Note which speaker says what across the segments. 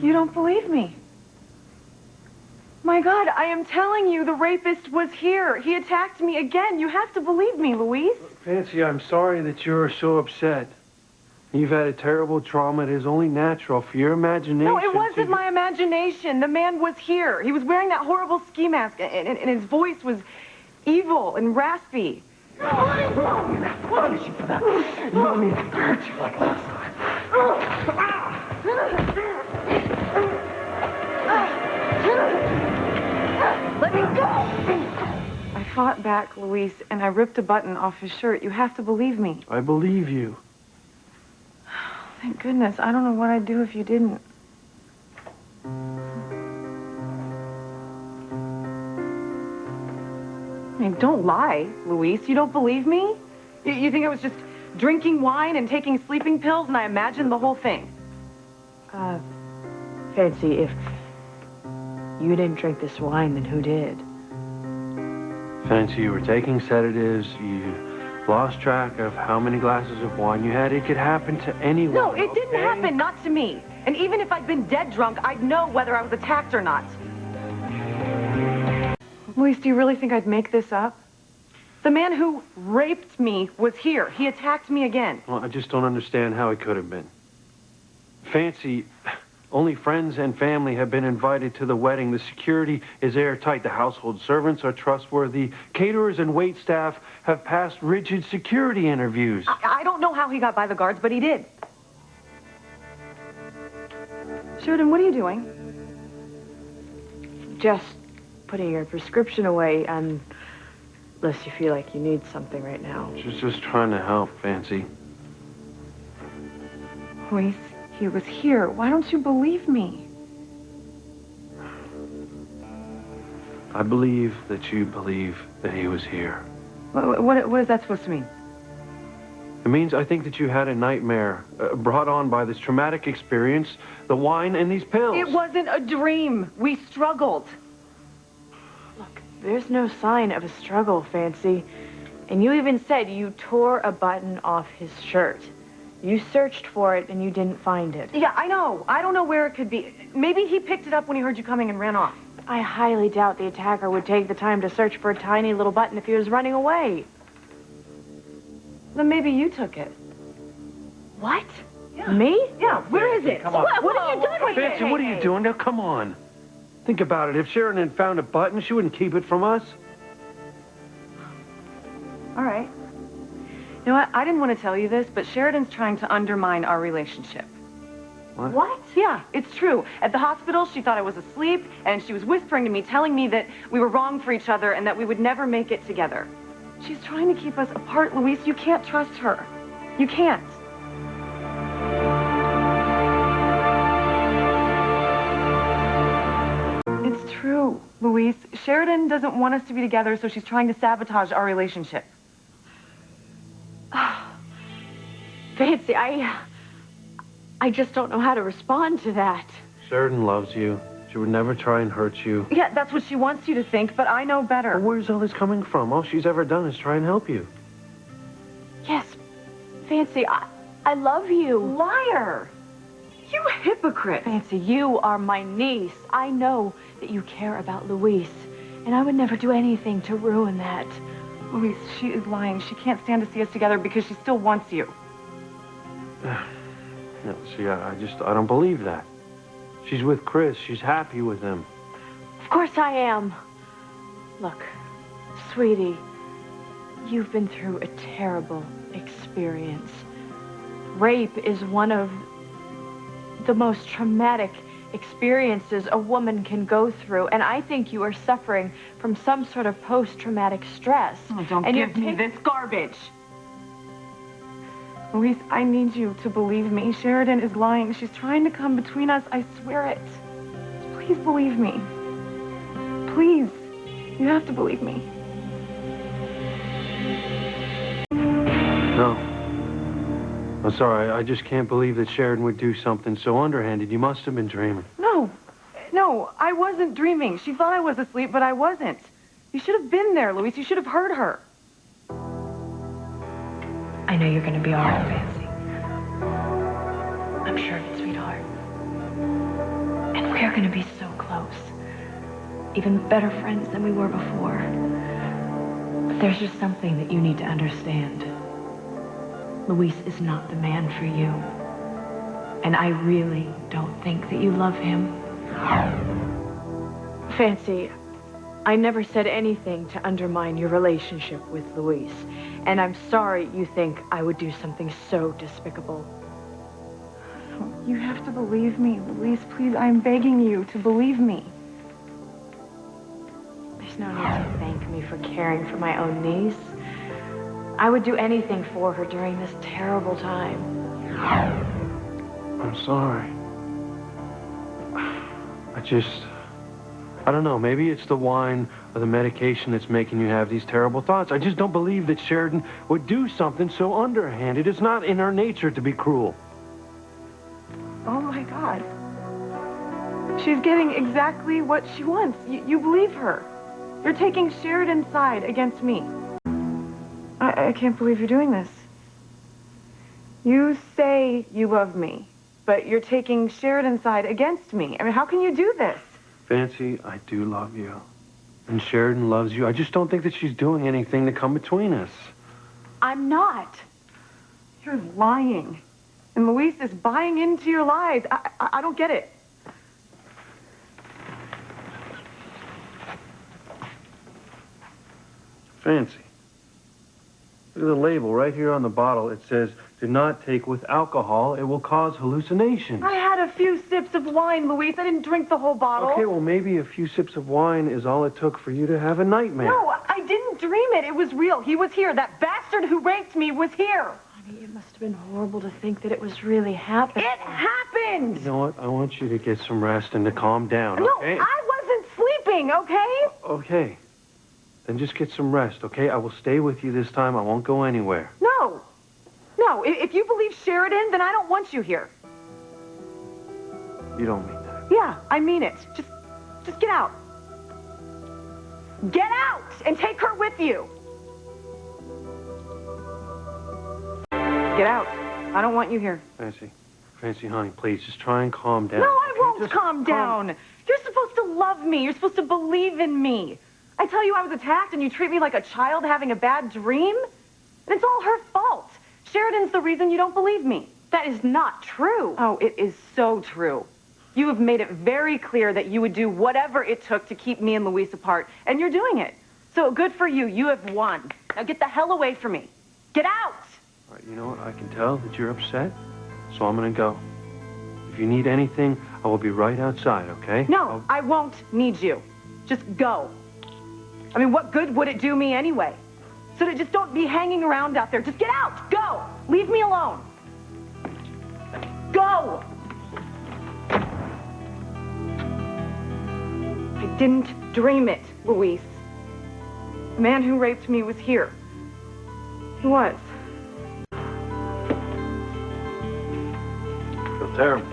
Speaker 1: You don't believe me. My God, I am telling you, the rapist was here. He attacked me again. You have to believe me, Luis.
Speaker 2: Fancy, I'm sorry that you're so upset. You've had a terrible trauma. It is only natural for your imagination.
Speaker 1: No, it wasn't my imagination. The man was here. He was wearing that horrible ski mask, and his voice was evil and raspy.
Speaker 3: I'll punish you for that. You don't need to hurt you like last time.
Speaker 1: Let me go! I fought back, Luis, and I ripped a button off his shirt. You have to believe me.
Speaker 2: I believe you.
Speaker 1: Thank goodness. I don't know what I'd do if you didn't. I mean, don't lie, Luis. You don't believe me? You think I was just drinking wine and taking sleeping pills and I imagined the whole thing?
Speaker 4: Fancy, if you didn't drink this wine, then who did?
Speaker 2: Fancy, you were taking sedatives. You lost track of how many glasses of wine you had. It could happen to anyone.
Speaker 1: No, it didn't happen, not to me. And even if I'd been dead drunk, I'd know whether I was attacked or not. Luis, do you really think I'd make this up? The man who raped me was here. He attacked me again.
Speaker 2: Well, I just don't understand how it could have been. Fancy, only friends and family have been invited to the wedding. The security is airtight. The household servants are trustworthy. Caterers and wait staff have passed rigid security interviews.
Speaker 1: I don't know how he got by the guards, but he did. Sheridan, what are you doing?
Speaker 4: Just putting your prescription away, unless you feel like you need something right now.
Speaker 2: She's just trying to help, Fancy.
Speaker 1: Luis, he was here. Why don't you believe me?
Speaker 2: I believe that you believe that he was here.
Speaker 1: What is that supposed to mean?
Speaker 2: It means I think that you had a nightmare brought on by this traumatic experience, the wine and these pills.
Speaker 1: It wasn't a dream. We struggled.
Speaker 4: Look, there's no sign of a struggle, Fancy. And you even said you tore a button off his shirt. You searched for it and you didn't find it.
Speaker 1: Yeah, I know. I don't know where it could be. Maybe he picked it up when he heard you coming and ran off.
Speaker 4: I highly doubt the attacker would take the time to search for a tiny little button if he was running away.
Speaker 1: Then maybe you took it.
Speaker 4: What?
Speaker 1: Yeah.
Speaker 4: Me?
Speaker 1: Yeah, where is it?
Speaker 3: Come on.
Speaker 1: What have you done with it?
Speaker 2: Fancy, what are you doing? Now, come on. Think about it. If Sheridan had found a button, she wouldn't keep it from us.
Speaker 1: All right. You know what? I didn't want to tell you this, but Sheridan's trying to undermine our relationship.
Speaker 2: What?
Speaker 1: Yeah, it's true. At the hospital, she thought I was asleep, and she was whispering to me, telling me that we were wrong for each other and that we would never make it together. She's trying to keep us apart, Luis. You can't trust her. You can't. It's true, Luis. Sheridan doesn't want us to be together, so she's trying to sabotage our relationship.
Speaker 4: Fancy, I just don't know how to respond to that.
Speaker 2: Sheridan loves you. She would never try and hurt you.
Speaker 1: Yeah, that's what she wants you to think, but I know better.
Speaker 2: Well, where's all this coming from? All she's ever done is try and help you.
Speaker 4: Yes, Fancy, I love you.
Speaker 1: Liar! You hypocrite!
Speaker 4: Fancy, you are my niece. I know that you care about Luis, and I would never do anything to ruin that.
Speaker 1: Luis, she is lying. She can't stand to see us together because she still wants you.
Speaker 2: No, see, I don't believe that. She's with Chris. She's happy with him.
Speaker 4: Of course I am. Look, sweetie, you've been through a terrible experience. Rape is one of the most traumatic experiences a woman can go through, and I think you are suffering from some sort of post-traumatic stress.
Speaker 1: Oh, don't give me this garbage. Luis, I need you to believe me. Sheridan is lying. She's trying to come between us. I swear it. Please believe me. Please. You have to believe me.
Speaker 2: No. I'm sorry. I just can't believe that Sheridan would do something so underhanded. You must have been dreaming.
Speaker 1: No, I wasn't dreaming. She thought I was asleep, but I wasn't. You should have been there, Luis. You should have heard her.
Speaker 4: I know you're going to be all right, Fancy. I'm sure of it, sweetheart. We are going to be so close. Even better friends than we were before. But there's just something that you need to understand. Luis is not the man for you. And I really don't think that you love him. Fancy, I never said anything to undermine your relationship with Luis. And I'm sorry you think I would do something so despicable.
Speaker 1: You have to believe me, Luis. Please, I'm begging you to believe me.
Speaker 4: There's no need to thank me for caring for my own niece. I would do anything for her during this terrible time.
Speaker 2: I'm sorry. I don't know, maybe it's the wine or the medication that's making you have these terrible thoughts. I just don't believe that Sheridan would do something so underhanded. It's not in her nature to be cruel.
Speaker 1: Oh, my God. She's getting exactly what she wants. You believe her. You're taking Sheridan's side against me. I can't believe you're doing this. You say you love me, but you're taking Sheridan's side against me. I mean, how can you do this?
Speaker 2: Fancy, I do love you. And Sheridan loves you. I just don't think that she's doing anything to come between us.
Speaker 4: I'm not.
Speaker 1: You're lying. And Luis is buying into your lies. I don't get it.
Speaker 2: Fancy. Look at the label right here on the bottle. It says, do not take with alcohol. It will cause hallucinations.
Speaker 1: I had a few sips of wine, Luis. I didn't drink the whole bottle.
Speaker 2: Okay, well, maybe a few sips of wine is all it took for you to have a nightmare.
Speaker 1: No, I didn't dream it. It was real. He was here. That bastard who raped me was here.
Speaker 4: Honey, it must have been horrible to think that it was really happening.
Speaker 1: It happened!
Speaker 2: You know what? I want you to get some rest and to calm down, okay?
Speaker 1: No, I wasn't sleeping, okay?
Speaker 2: Okay. Then just get some rest, okay? I will stay with you this time. I won't go anywhere.
Speaker 1: No. No, if you believe Sheridan, then I don't want you here.
Speaker 2: You don't mean that.
Speaker 1: Yeah, I mean it. Just get out. Get out and take her with you. Get out. I don't want you here.
Speaker 2: Fancy, honey, please, just try and calm down.
Speaker 1: No, I
Speaker 2: okay?
Speaker 1: won't
Speaker 2: Just
Speaker 1: calm down. You're supposed to love me. You're supposed to believe in me. I tell you I was attacked and you treat me like a child having a bad dream? And it's all her fault. Sheridan's the reason you don't believe me.
Speaker 4: That is not true.
Speaker 1: Oh, it is so true. You have made it very clear that you would do whatever it took to keep me and Luis apart, and you're doing it. So good for you. You have won. Now get the hell away from me. Get out!
Speaker 2: All right, you know what? I can tell that you're upset, so I'm going to go. If you need anything, I will be right outside, okay?
Speaker 1: No, I won't need you. Just go. I mean, what good would it do me anyway? So to just don't be hanging around out there. Just get out. Go. Leave me alone. Go. I didn't dream it, Luis. The man who raped me was here. He was.
Speaker 2: I feel terrible.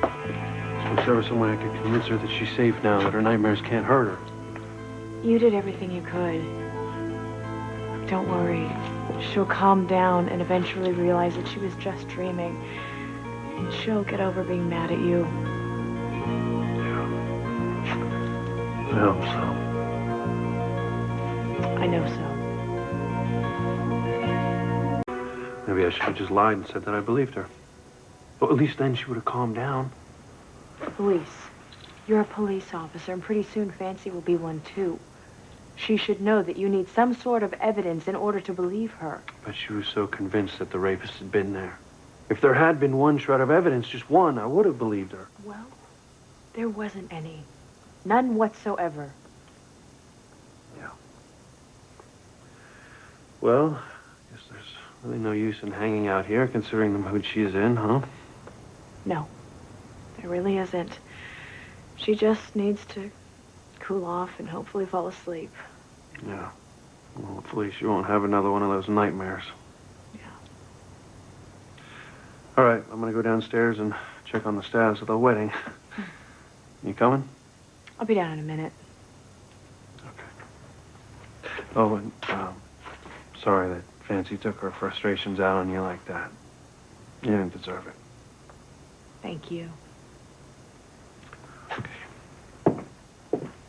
Speaker 2: I wish there was some way I could convince her that she's safe now, that her nightmares can't hurt her.
Speaker 4: You did everything you could. Don't worry. She'll calm down and eventually realize that she was just dreaming. And she'll get over being mad at you.
Speaker 2: Yeah. I hope so.
Speaker 4: I know so.
Speaker 2: Maybe I should have just lied and said that I believed her. Well, at least then she would have calmed down.
Speaker 4: Luis, you're a police officer, and pretty soon Fancy will be one too. She should know that you need some sort of evidence in order to believe her.
Speaker 2: But she was so convinced that the rapist had been there. If there had been one shred of evidence, just one, I would have believed her.
Speaker 4: Well, there wasn't any. None whatsoever.
Speaker 2: Yeah. Well, I guess there's really no use in hanging out here, considering the mood she's in, huh?
Speaker 4: No, there really isn't. She just needs to cool off and hopefully fall asleep.
Speaker 2: Yeah. Well, hopefully she won't have another one of those nightmares.
Speaker 4: Yeah.
Speaker 2: All right, I'm gonna go downstairs and check on the status of the wedding. You coming?
Speaker 4: I'll be down in a minute.
Speaker 2: Okay. Oh, and, sorry that Fancy took her frustrations out on you like that. You didn't deserve it.
Speaker 4: Thank you.